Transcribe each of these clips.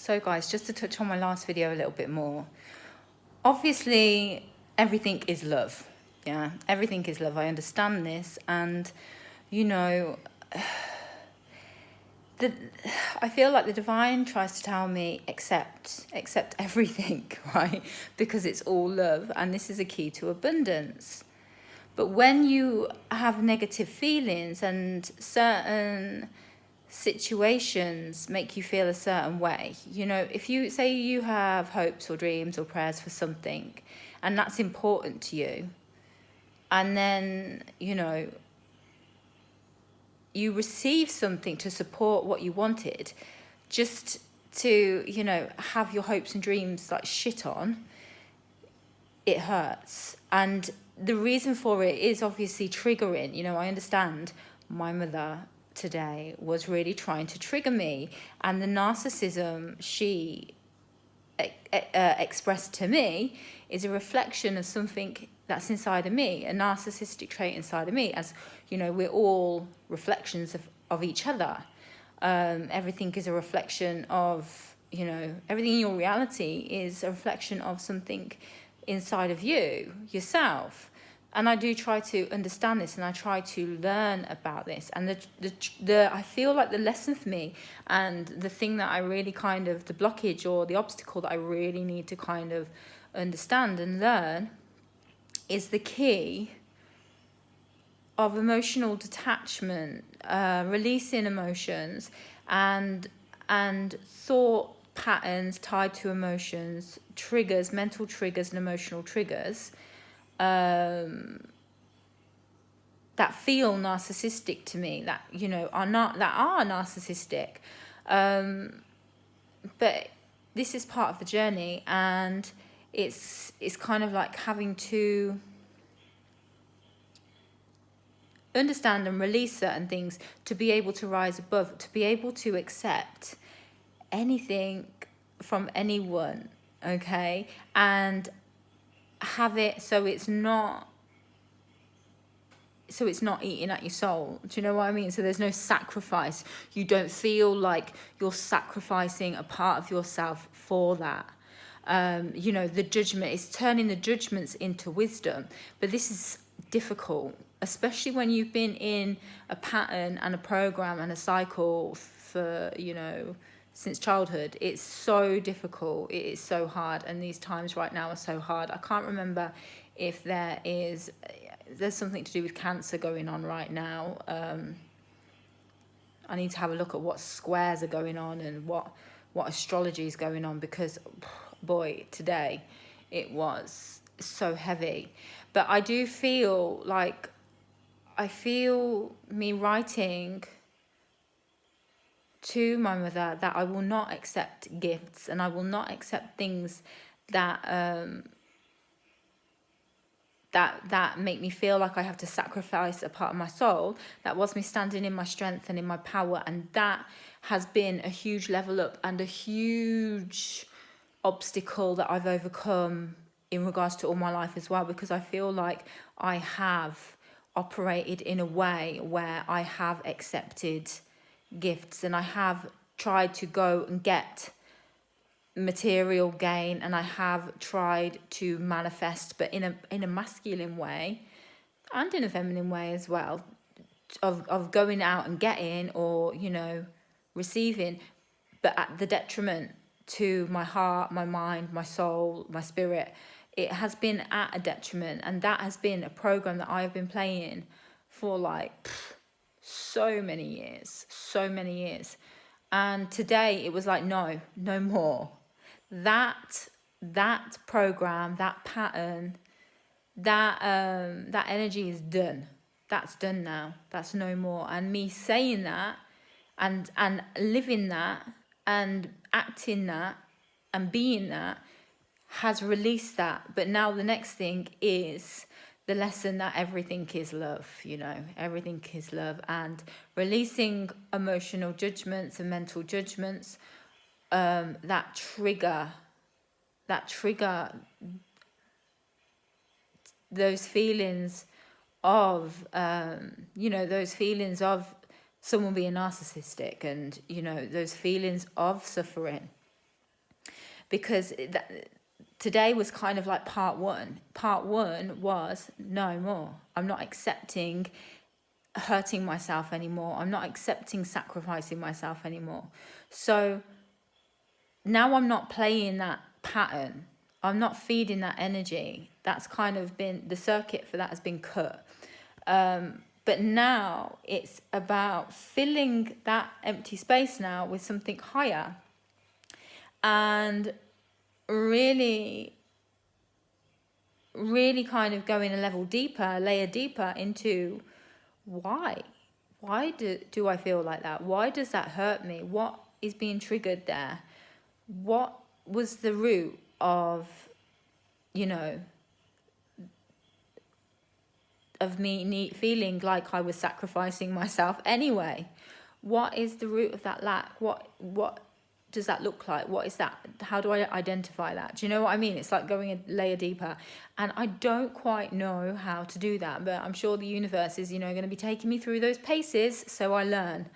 So guys, just to touch on my last video a little bit more, obviously everything is love. Yeah, everything is love. I understand this, and you know, I feel like the divine tries to tell me accept everything, right? Because it's all love, and this is a key to abundance. But when you have negative feelings and certain situations make you feel a certain way, you know, if you say you have hopes or dreams or prayers for something and that's important to you, and then, you know, you receive something to support what you wanted, just to, you know, have your hopes and dreams like shit on, it hurts. And the reason for it is obviously triggering. You know, I understand my mother today was really trying to trigger me, and the narcissism she expressed to me is a reflection of something that's inside of me, a narcissistic trait inside of me. As you know, we're all reflections of each other. Everything is a reflection of, you know, everything in your reality is a reflection of something inside of you, yourself. And I do try to understand this, and I try to learn about this. And I feel like the lesson for me, and the thing that I really kind of, the blockage or the obstacle that I really need to kind of understand and learn, is the key of emotional detachment, releasing emotions and thought patterns tied to emotions, triggers, mental triggers and emotional triggers, that feel narcissistic to me, that, you know, are narcissistic. But this is part of the journey, and it's kind of like having to understand and release certain things to be able to rise above, to be able to accept anything from anyone, okay, and have it so it's not eating at your soul. Do you know what I mean? So there's no sacrifice. You don't feel like you're sacrificing a part of yourself for that. You know, the judgment is turning the judgments into wisdom. But this is difficult, especially when you've been in a pattern and a program and a cycle for, you know, since childhood. It's so difficult. It is so hard. And these times right now are so hard. I can't remember if there's something to do with cancer going on right now. I need to have a look at what squares are going on and what astrology is going on, because boy, today it was so heavy. But I do feel like, I feel me writing to my mother that I will not accept gifts, and I will not accept things that that make me feel like I have to sacrifice a part of my soul that was me standing in my strength and in my power. And that has been a huge level up and a huge obstacle that I've overcome in regards to all my life as well, because I feel like I have operated in a way where I have accepted gifts, and I have tried to go and get material gain, and I have tried to manifest, but in a masculine way and in a feminine way as well, of going out and getting, or, you know, receiving, but at the detriment to my heart, my mind, my soul, my spirit. It has been at a detriment, and that has been a program that I've been playing for like so many years. And today it was like, no more. That program, that pattern, that energy is done. That's done now. That's no more. And me saying that and living that and acting that and being that has released that. But now the next thing is the lesson that everything is love, you know, everything is love, and releasing emotional judgments and mental judgments that trigger those feelings of, you know, those feelings of someone being narcissistic, and, you know, those feelings of suffering. because today was kind of like part one. Part one was no more. I'm not accepting hurting myself anymore. I'm not accepting sacrificing myself anymore. So now I'm not playing that pattern. I'm not feeding that energy. That's kind of been, the circuit for that has been cut. But now it's about filling that empty space now with something higher, and really kind of going a layer deeper into why do I feel like that? Why does that hurt me? What is being triggered there? What was the root of, of me feeling like I was sacrificing myself anyway? What is the root of that lack? What does that look like? What is that? How do I identify that? Do you know what I mean? It's like going a layer deeper, and I don't quite know how to do that, but I'm sure the universe is, going to be taking me through those paces so I learn.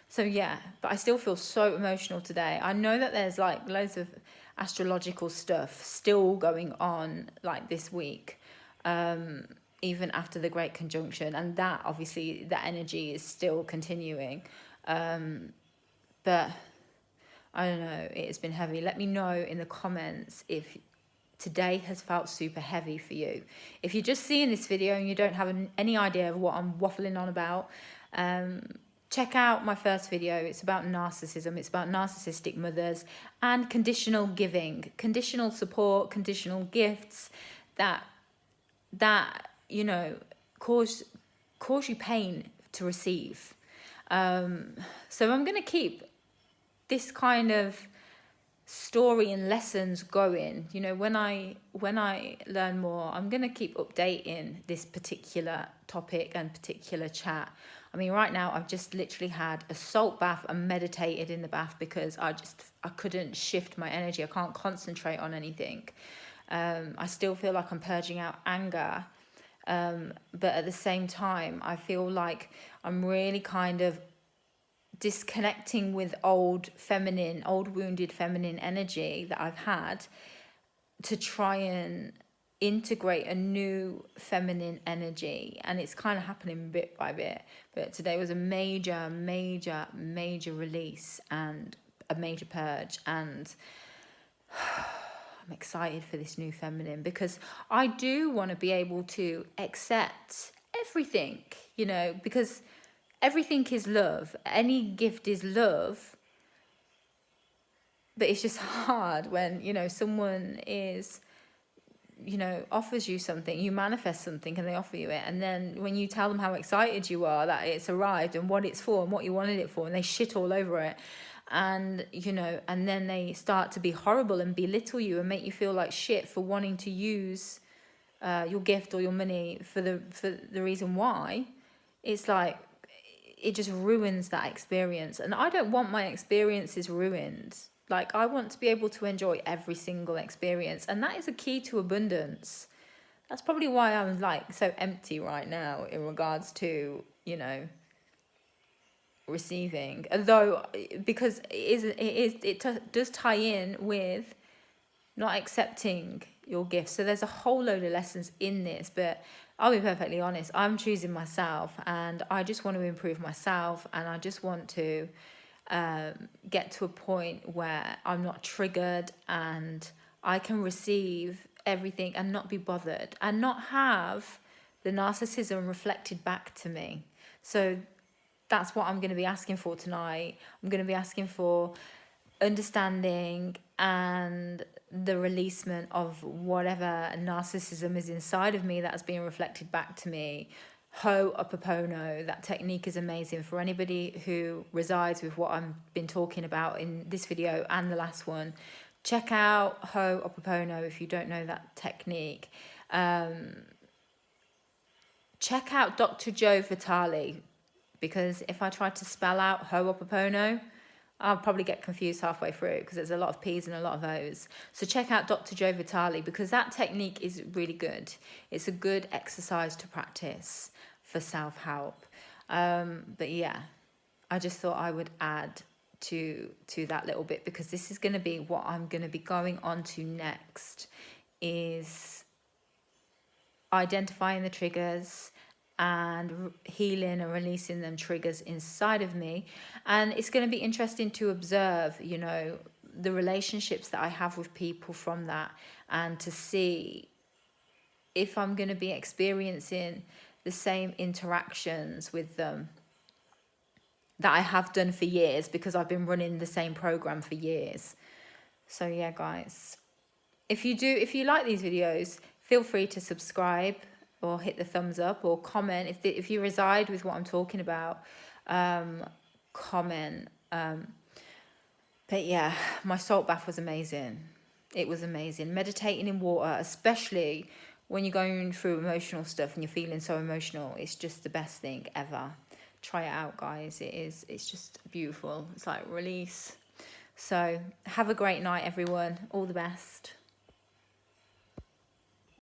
So yeah, but I still feel so emotional today. I know that there's like loads of astrological stuff still going on like this week, even after the Great Conjunction, and that obviously that energy is still continuing. But I don't know, it's been heavy. Let me know in the comments if today has felt super heavy for you. If you're just seeing this video and you don't have any idea of what I'm waffling on about, check out my first video. It's about narcissism. It's about narcissistic mothers and conditional giving, conditional support, conditional gifts that cause you pain to receive. So I'm going to keep this kind of story and lessons going. When I learn more, I'm going to keep updating this particular topic and particular chat. I mean, right now I've just literally had a salt bath and meditated in the bath because I couldn't shift my energy. I can't concentrate on anything. I still feel like I'm purging out anger. But at the same time, I feel like I'm really kind of disconnecting with old wounded feminine energy that I've had to try and integrate a new feminine energy, and it's kind of happening bit by bit. But today was a major release and a major purge, and I'm excited for this new feminine because I do want to be able to accept everything, because everything is love. Any gift is love. But it's just hard when, someone is, offers you something, you manifest something and they offer you it. And then when you tell them how excited you are that it's arrived and what it's for and what you wanted it for, and they shit all over it. And, and then they start to be horrible and belittle you and make you feel like shit for wanting to use your gift or your money for the reason why. It's like, it just ruins that experience. And I don't want my experiences ruined. Like, I want to be able to enjoy every single experience. And that is a key to abundance. That's probably why I'm like so empty right now in regards to, receiving. Although, because it does tie in with not accepting your gifts. So there's a whole load of lessons in this, but I'll be perfectly honest, I'm choosing myself, and I just want to improve myself, and I just want to get to a point where I'm not triggered and I can receive everything and not be bothered and not have the narcissism reflected back to me. So that's what I'm going to be asking for tonight. I'm going to be asking for understanding and the releasement of whatever narcissism is inside of me that has been reflected back to me. Ho'oponopono, that technique is amazing for anybody who resides with what I've been talking about in this video and the last one. Check out Ho'oponopono if you don't know that technique. Check out Dr. Joe Vitale, because if I try to spell out Ho'oponopono, I'll probably get confused halfway through because there's a lot of P's and a lot of O's. So check out Dr. Joe Vitale, because that technique is really good. It's a good exercise to practice for self-help. But yeah, I just thought I would add to that little bit, because this is going to be what I'm going to be going on to next, is identifying the triggers and healing and releasing them triggers inside of me. And it's going to be interesting to observe, you know, the relationships that I have with people from that, and to see if I'm going to be experiencing the same interactions with them that I have done for years, because I've been running the same program for years. So yeah, guys, if you like these videos, feel free to subscribe or hit the thumbs up, or comment if you reside with what I'm talking about. Comment. But yeah, my salt bath was amazing. It was amazing. Meditating in water, especially when you're going through emotional stuff and you're feeling so emotional, it's just the best thing ever. Try it out, guys. It's just beautiful. It's like release. So have a great night, everyone. All the best.